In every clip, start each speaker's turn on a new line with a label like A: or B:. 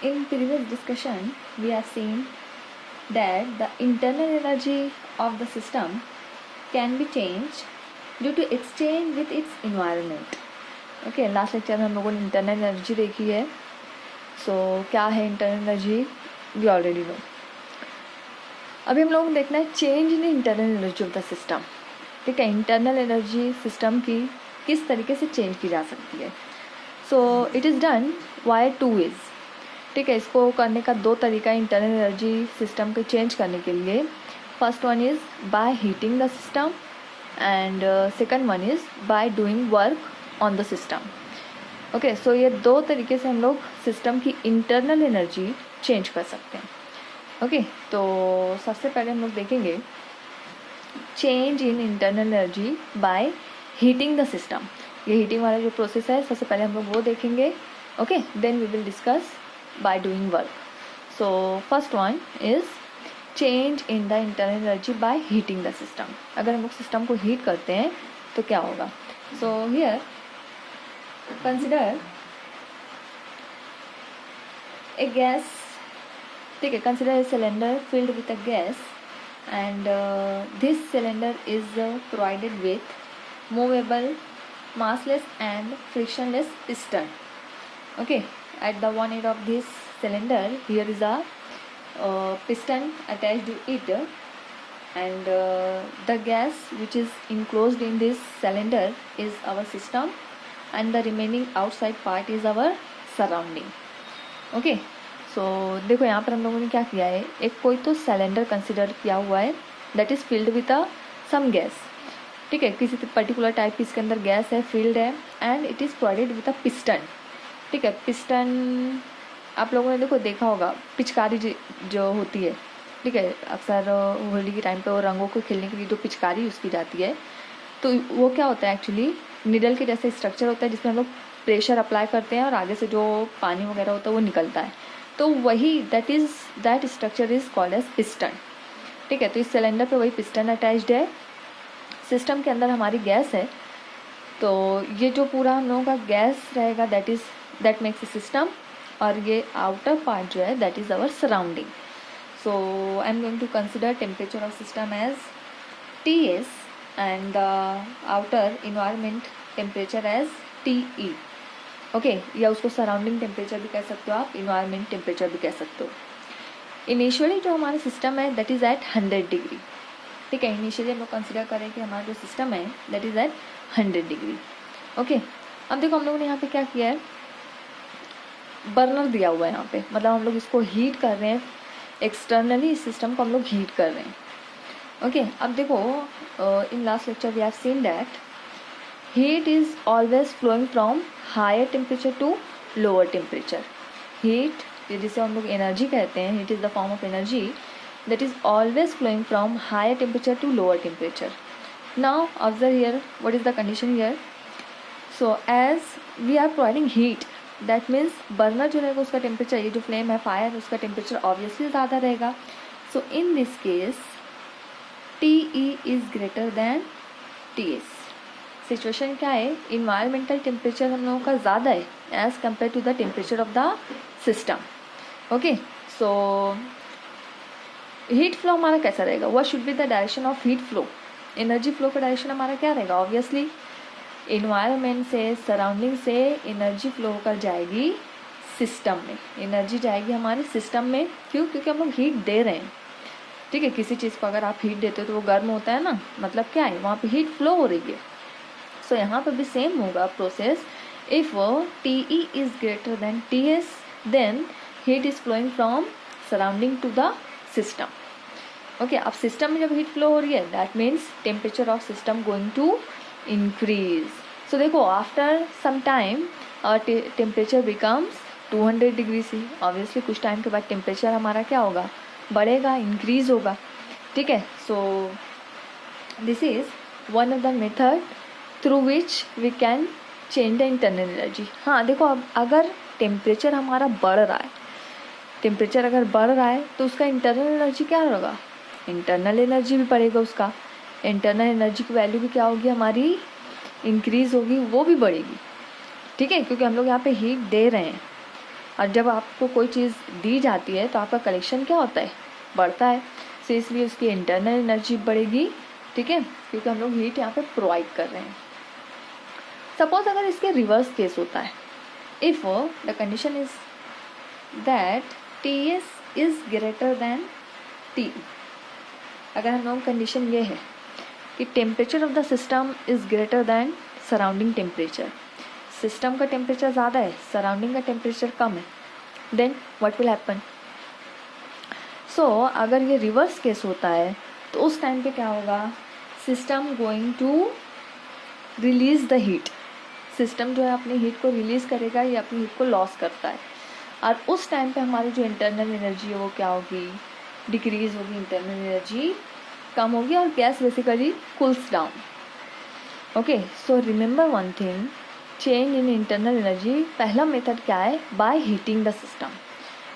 A: In previous discussion, we have seen that the internal energy of the system can be changed due to exchange with its environment. Okay, last lecture में हम लोगों ने internal energy देखी है. So क्या है internal energy? We already know. अभी हम लोगों को देखना है change in internal energy of the system. ठीक है, internal energy system की किस तरीके से change की जा सकती है. So it is done via two ways. ठीक है, इसको करने का दो तरीका इंटरनल एनर्जी सिस्टम को चेंज करने के लिए. First one is by heating the system and second one is by doing work on the system. Okay, so ये दो तरीके से हम लोग सिस्टम की इंटरनल एनर्जी चेंज कर सकते हैं. ओके, तो सबसे पहले हम लोग देखेंगे change in internal energy bye heating the system. ये हीटिंग वाला जो प्रोसेस है सबसे पहले हम लोग वो देखेंगे. Okay, then we will discuss by doing work. So first one is change in the internal energy by heating the system. अगर हम लोग सिस्टम को हीट करते हैं तो क्या होगा. So here consider a gas. ठीक है, consider a cylinder filled with a gas and this cylinder is provided with movable, massless and frictionless piston. Okay, at the one end of this cylinder here is a piston attached to it and the gas which is enclosed in this cylinder is our system and the remaining outside part is our surrounding. Okay, so देखो यहाँ पर हम लोगों ने क्या किया है, एक कोई तो सिलेंडर कंसिडर किया हुआ है that is filled with a some gas. ठीक है, किसी पर्टिकुलर टाइप की इसके अंदर गैस है, फिल्ड है and it is provided with a piston. ठीक है, पिस्टन आप लोगों ने देखो देखा होगा, पिचकारी जो होती है. ठीक है, अक्सर होली के टाइम पे वो रंगों को खेलने के लिए जो पिचकारी यूज़ की जाती है तो वो क्या होता है एक्चुअली निडल के जैसे स्ट्रक्चर होता है जिसमें हम लोग प्रेशर अप्लाई करते हैं और आगे से जो पानी वगैरह होता है वो निकलता है. तो वही that structure is called as piston. ठीक है, तो इस सिलेंडर पे वही पिस्टन अटैच्ड है. सिस्टम के अंदर हमारी गैस है तो ये जो पूरा हम लोगों का गैस रहेगा दैट मेक्स अ सिस्टम और ये आउटर पार्ट जो है that is our surrounding. So I am going to consider temperature of system as Ts and the outer environment temperature as Te. Okay, या उसको सराउंडिंग टेम्परेचर भी कह सकते हो आप, इन्वायरमेंट टेम्परेचर भी कह सकते हो. इनिशियली जो हमारा सिस्टम है दैट इज़ एट 100 डिग्री. ठीक है, इनिशियली हम लोग कंसिडर करें कि हमारा जो सिस्टम है that is at 100 degree. Okay, अब देखो हम लोगों ने यहाँ पे क्या किया है, बर्नर दिया हुआ है यहाँ पे, मतलब हम लोग इसको हीट कर रहे हैं एक्सटर्नली, इस सिस्टम को हम लोग हीट कर रहे हैं. ओके, अब देखो in last lecture we have seen that heat is always flowing from higher temperature to lower temperature. Heat जिसे हम लोग एनर्जी कहते हैं, heat is the form of energy that is always flowing from higher temperature to lower temperature. Now observe here what is the condition here. So as we are providing heat that means burner जो रहेगा उसका temperature, ये जो flame है fire उसका temperature obviously ज़्यादा रहेगा. So in this case TE is greater than TS. Situation क्या है, इन्वायरमेंटल टेम्परेचर हम लोगों का ज़्यादा है as compare to the temperature of the system. Okay, so heat flow हमारा कैसा रहेगा, what should be the direction of heat flow. Energy flow का डायरेक्शन हमारा क्या रहेगा, ऑब्वियसली इन्वायरमेंट से, सराउंडिंग से एनर्जी फ्लो होकर जाएगी सिस्टम में. एनर्जी जाएगी हमारे सिस्टम में, क्यों, क्योंकि हम लोग हीट दे रहे हैं. ठीक है, किसी चीज़ को अगर आप हीट देते हो तो वो गर्म होता है ना, मतलब क्या है वहाँ पे हीट फ्लो हो रही है. सो यहाँ पे भी सेम होगा process. If TE is greater than TS then heat is flowing from surrounding to the system. Okay, अब सिस्टम में जब हीट फ्लो हो रही है that means temperature of system going to increase. So देखो after some time temperature becomes 200 degree से. Obviously कुछ time के बाद टेम्परेचर हमारा क्या होगा, बढ़ेगा, इंक्रीज होगा. ठीक है, so this is one of the method through which we can change the internal energy. हाँ देखो, अब अगर टेम्परेचर हमारा बढ़ रहा है, टेम्परेचर अगर बढ़ रहा है तो उसका इंटरनल एनर्जी क्या होगा, इंटरनल एनर्जी भी बढ़ेगा. उसका इंटरनल एनर्जी की वैल्यू भी क्या होगी, हमारी इंक्रीज़ होगी, वो भी बढ़ेगी. ठीक है, क्योंकि हम लोग यहाँ पे हीट दे रहे हैं. और जब आपको कोई चीज़ दी जाती है तो आपका कलेक्शन क्या होता है, बढ़ता है। सो इसलिए उसकी इंटरनल एनर्जी बढ़ेगी, ठीक है, क्योंकि हम लोग हीट यहाँ पे प्रोवाइड कर रहे हैं। सपोज अगर इसके रिवर्स केस होता है, if the condition is that Ts is greater than T, अगर हम लोग कंडीशन ये है कि temperature of the system is greater than surrounding temperature, system का टेम्परेचर ज़्यादा है, सराउंडिंग का टेम्परेचर कम है, देन व्हाट विल हैपन। सो अगर ये रिवर्स केस होता है तो उस टाइम पे क्या होगा, system going to release the heat, system जो है अपनी हीट को रिलीज़ करेगा, ये अपनी हीट को लॉस करता है, और उस टाइम पे हमारी जो इंटरनल एनर्जी है वो क्या होगी, डिक्रीज़ होगी, इंटरनल एनर्जी कम होगी और gas basically cools down. Okay, so remember one thing, change in internal energy, पहला मेथड क्या है, बाय हीटिंग द सिस्टम।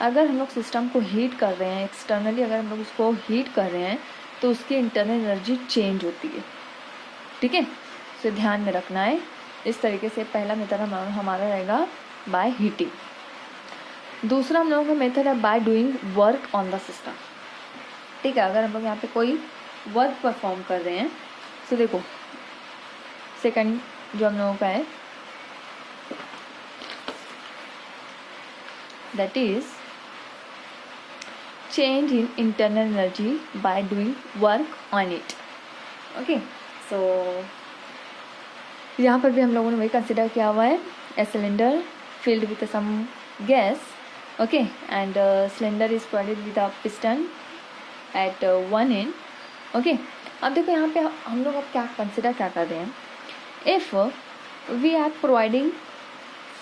A: अगर हम लोग सिस्टम को हीट कर रहे हैं, एक्सटर्नली अगर हम लोग उसको हीट कर रहे हैं तो उसकी इंटरनल एनर्जी चेंज होती है, ठीक है, सो ध्यान में रखना है। इस तरीके से पहला मेथड हमारा रहेगा बाय हीटिंग। दूसरा हम लोगों का मेथड है bye doing work on the system, ठीक है, अगर हम लोग यहाँ पे कोई वर्क परफॉर्म कर रहे हैं, तो देखो सेकंड जो हम लोगों का है that is change in internal energy by doing work on it. Okay, so यहाँ पर भी हम लोगों ने वही कंसिडर किया हुआ है, a cylinder filled with some gas, okay, and cylinder is provided with a piston at one end, okay। अब देखो यहाँ पे हम लोग अब क्या कंसिडर क्या कर रहे हैं, if we are providing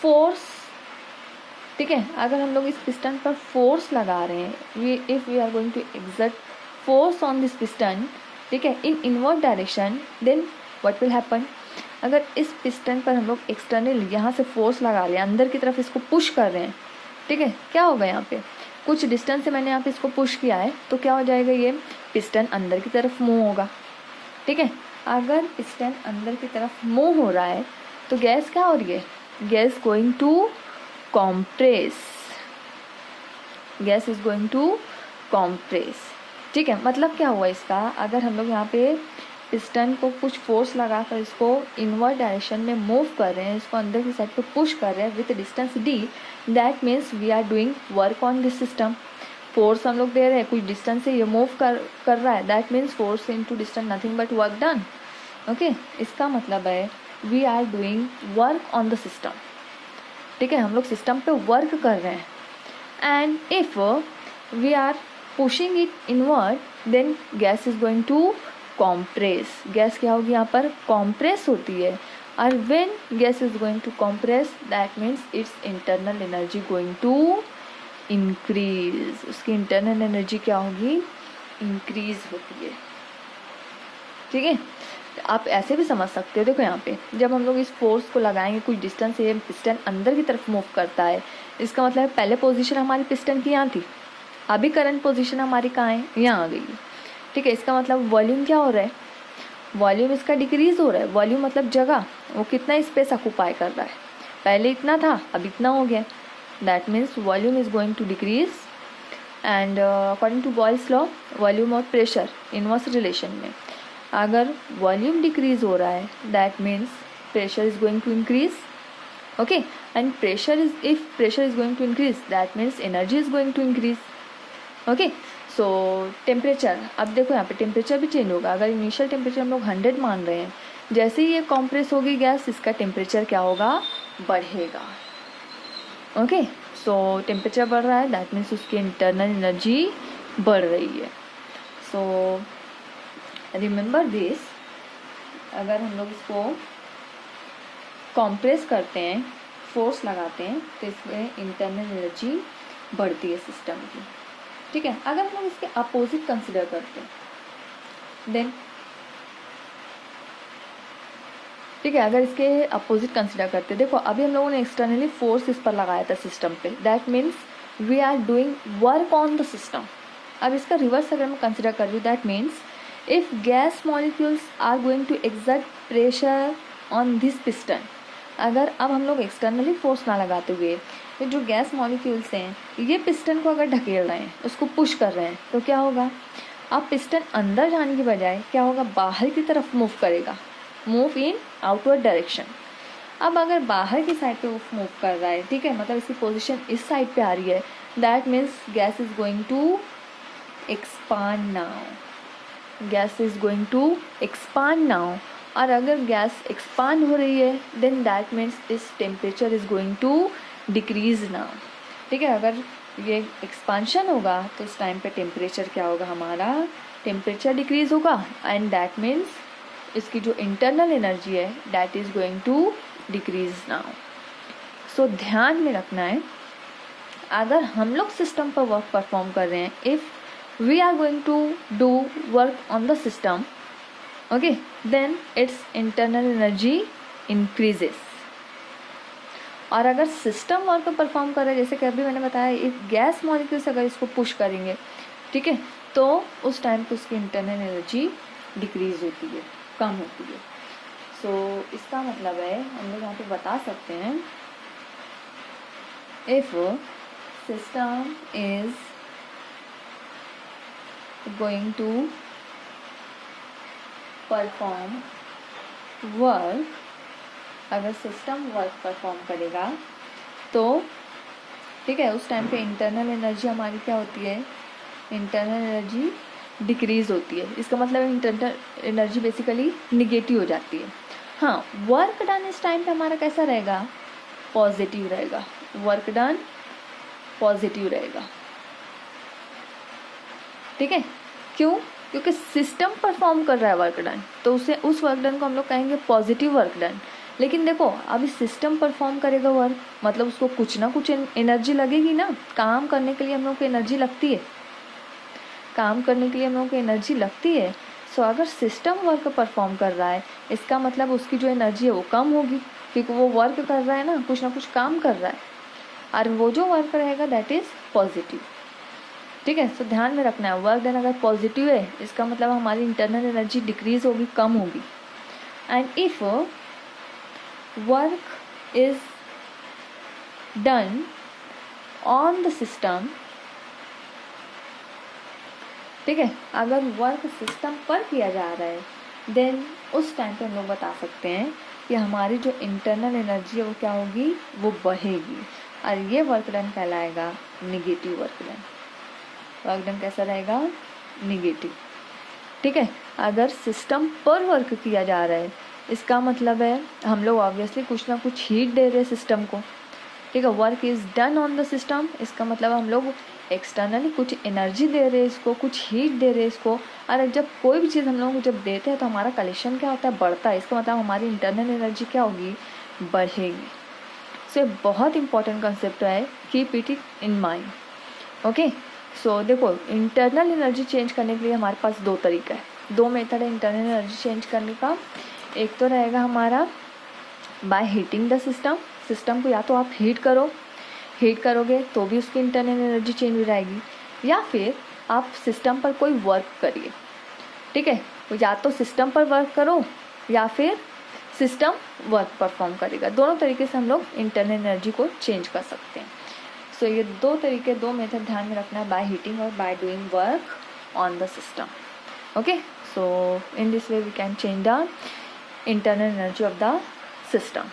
A: force, ठीक है, अगर हम लोग इस पिस्टन पर फोर्स लगा रहे हैं, if we are going to exert force on this piston, ठीक है, in inward direction, then what will happen. अगर इस पिस्टन पर हम लोग एक्सटर्नल यहाँ से फोर्स लगा रहे हैं, अंदर की तरफ इसको पुश कर रहे हैं, ठीक है, क्या होगा यहाँ पे, कुछ डिस्टेंस से मैंने यहाँ पे इसको पुश किया है तो क्या हो जाएगा, ये पिस्टन अंदर की तरफ मूव होगा, ठीक है। अगर पिस्टन अंदर की तरफ मूव हो रहा है तो गैस क्या हो रही है, gas going to compress, gas is going to compress, ठीक है। मतलब क्या हुआ इसका, अगर हम लोग यहाँ पे पिस्टन को कुछ फोर्स लगाकर इसको इनवर्ड डायरेक्शन में मूव कर रहे हैं, इसको अंदर की साइड पे पुश कर रहे हैं with distance d, that means we are doing work on this system. Force हम लोग दे रहे हैं, कुछ डिस्टेंस से ये मूव कर रहा है, that means force into distance nothing but work done, okay. इसका मतलब है we are doing work on the system, ठीक है, हम लोग सिस्टम पे वर्क कर रहे हैं। And if we are pushing it inward then gas is going to compress, gas क्या होगी यहाँ पर, कॉम्प्रेस होती है, और when gas is going to compress that means its internal energy going to increase, उसकी इंटरनल एनर्जी क्या होगी, इंक्रीज होती है, ठीक है। आप ऐसे भी समझ सकते हो, देखो यहाँ पे जब हम लोग इस फोर्स को लगाएंगे कुछ डिस्टेंस से, पिस्टन अंदर की तरफ मूव करता है, इसका मतलब है पहले पोजीशन हमारी पिस्टन की यहाँ थी, अभी करंट पोजीशन हमारी कहाँ है, यहाँ आ गई, ठीक है। इसका मतलब वॉल्यूम क्या हो रहा है, वॉल्यूम इसका डिक्रीज हो रहा है, वॉल्यूम मतलब जगह, वो कितना स्पेस ऑक्यूपाई कर रहा है, पहले इतना था अब इतना हो गया, that means volume is going to decrease. And according to Boyle's law, volume और प्रेशर इनवर्स रिलेशन में, अगर वॉल्यूम डिक्रीज हो रहा है that means pressure is going to increase, okay. And pressure is, if pressure is going to increase that means energy is going to increase, okay. So temperature, अब देखो यहाँ पे temperature भी चेंज होगा, अगर इनिशियल टेम्परेचर हम लोग 100 मान रहे हैं, जैसे ही ये कॉम्प्रेस होगी गैस, इसका टेम्परेचर क्या होगा, बढ़ेगा, ओके। सो टेम्परेचर बढ़ रहा है दैट मीन्स उसकी इंटरनल एनर्जी बढ़ रही है। सो रिमेंबर दिस, अगर हम लोग इसको कॉम्प्रेस करते हैं, फोर्स लगाते हैं, तो इसमें इंटरनल एनर्जी बढ़ती है सिस्टम की, ठीक है। अगर हम लोग इसके अपोजिट कंसिडर करते हैं देन, ठीक है, अगर इसके अपोजिट कंसिडर करते हैं, देखो अभी हम लोगों ने एक्सटर्नली फोर्स इस पर लगाया था सिस्टम पे, that means we are doing work on the system. अब इसका रिवर्स अगर मैं कंसिडर कर रही हूँ, that means if gas molecules are going to exert pressure on this piston, अगर अब हम लोग एक्सटर्नली फोर्स ना लगाते हुए तो जो गैस मॉलिक्यूल्स हैं ये पिस्टन को अगर ढकेल रहे हैं, उसको पुश कर रहे हैं, तो क्या होगा, अब पिस्टन अंदर जाने की बजाय क्या होगा, बाहर की तरफ मूव करेगा, मूव इन आउटवर्ड डायरेक्शन। अब अगर बाहर की साइड पे वो मूव कर रहा है, ठीक है, मतलब इसकी पोजीशन इस साइड पे आ रही है, that means gas is going to expand now, gas is going to expand now. और अगर गैस एक्सपांड हो रही है देन दैट मीन्स इस temperature is going to decrease now, ठीक है। अगर ये एक्सपांशन होगा तो उस टाइम पे टेम्परेचर क्या होगा, हमारा टेम्परेचर डिक्रीज होगा, एंड दैट मीन्स इसकी जो इंटरनल एनर्जी है that is going to decrease now. So ध्यान में रखना है, अगर हम लोग सिस्टम पर वर्क परफॉर्म कर रहे हैं, if we are going to do work on the system, okay, then its internal energy increases. और अगर सिस्टम वर्क परफॉर्म कर रहा है, जैसे कि अभी मैंने बताया, एक गैस मॉलिक्यूल्स अगर इसको पुश करेंगे, ठीक है, तो उस टाइम पे उसकी इंटरनल एनर्जी डिक्रीज होती है, कम होती है। सो इसका मतलब है हम लोग यहाँ पे बता सकते हैं, if system is going to perform work, अगर सिस्टम वर्क परफॉर्म करेगा तो ठीक है, उस टाइम पे इंटरनल एनर्जी हमारी क्या होती है, इंटरनल एनर्जी डिक्रीज होती है। इसका मतलब इंटरनल एनर्जी बेसिकली निगेटिव हो जाती है। हाँ, वर्क डन इस टाइम पे हमारा कैसा रहेगा, पॉजिटिव रहेगा, वर्क डन पॉजिटिव रहेगा, ठीक है। क्यों, क्योंकि सिस्टम परफॉर्म कर रहा है वर्क डन, तो उसे उस वर्क डन को हम लोग कहेंगे पॉजिटिव वर्क डन। लेकिन देखो, अभी सिस्टम परफॉर्म करेगा वर्क, मतलब उसको कुछ ना कुछ एनर्जी लगेगी ना, काम करने के लिए हम लोग को एनर्जी लगती है, काम करने के लिए हम लोग को एनर्जी लगती है। सो अगर सिस्टम वर्क परफॉर्म कर रहा है, इसका मतलब उसकी जो एनर्जी है वो कम होगी, क्योंकि वो वर्क कर रहा है ना कुछ काम कर रहा है, और वो जो वर्क रहेगा दैट इज़ पॉजिटिव, ठीक है। सो ध्यान में रखना है, वर्क डन अगर पॉजिटिव है, इसका मतलब हमारी इंटरनल एनर्जी डिक्रीज होगी, कम होगी। And if work is done on the system, ठीक है, अगर वर्क सिस्टम पर किया जा रहा है, देन उस टाइम पे हम लोग बता सकते हैं कि हमारी जो इंटरनल एनर्जी है वो क्या होगी, वो बढ़ेगी, और ये वर्क डन कहलाएगा negative work done. Work done कैसा रहेगा, निगेटिव, ठीक है। अगर सिस्टम पर वर्क किया जा रहा है, इसका मतलब है हम लोग ऑब्वियसली कुछ ना कुछ हीट दे रहे हैं सिस्टम को, ठीक है। Work is done on the system, इसका मतलब हम लोग एक्सटर्नली कुछ एनर्जी दे रहे हैं इसको, कुछ हीट दे रहे हैं इसको। और जब कोई भी चीज़ हम लोग जब देते हैं तो हमारा कलेक्शन क्या होता है, बढ़ता है, इसका मतलब हमारी इंटरनल एनर्जी क्या होगी, बढ़ेगी। सो ये बहुत इंपॉर्टेंट कंसेप्ट है, keep it in mind, okay. So देखो, इंटरनल एनर्जी चेंज करने के लिए हमारे पास दो तरीका है, दो मेथड है इंटरनल एनर्जी चेंज करने का। एक तो रहेगा हमारा bye heating the system, system को या तो आप हीट करोगे तो भी उसकी इंटरनल एनर्जी चेंज हो जाएगी, या फिर आप सिस्टम पर कोई वर्क करिए, ठीक है। या तो सिस्टम पर वर्क करो या फिर सिस्टम वर्क परफॉर्म करेगा, दोनों तरीके से हम लोग इंटरनल एनर्जी को चेंज कर सकते हैं। सो ये दो तरीके, दो मेथड ध्यान में रखना है, बाय हीटिंग और by doing work on the system, okay. So in this way we can change the internal energy of the system.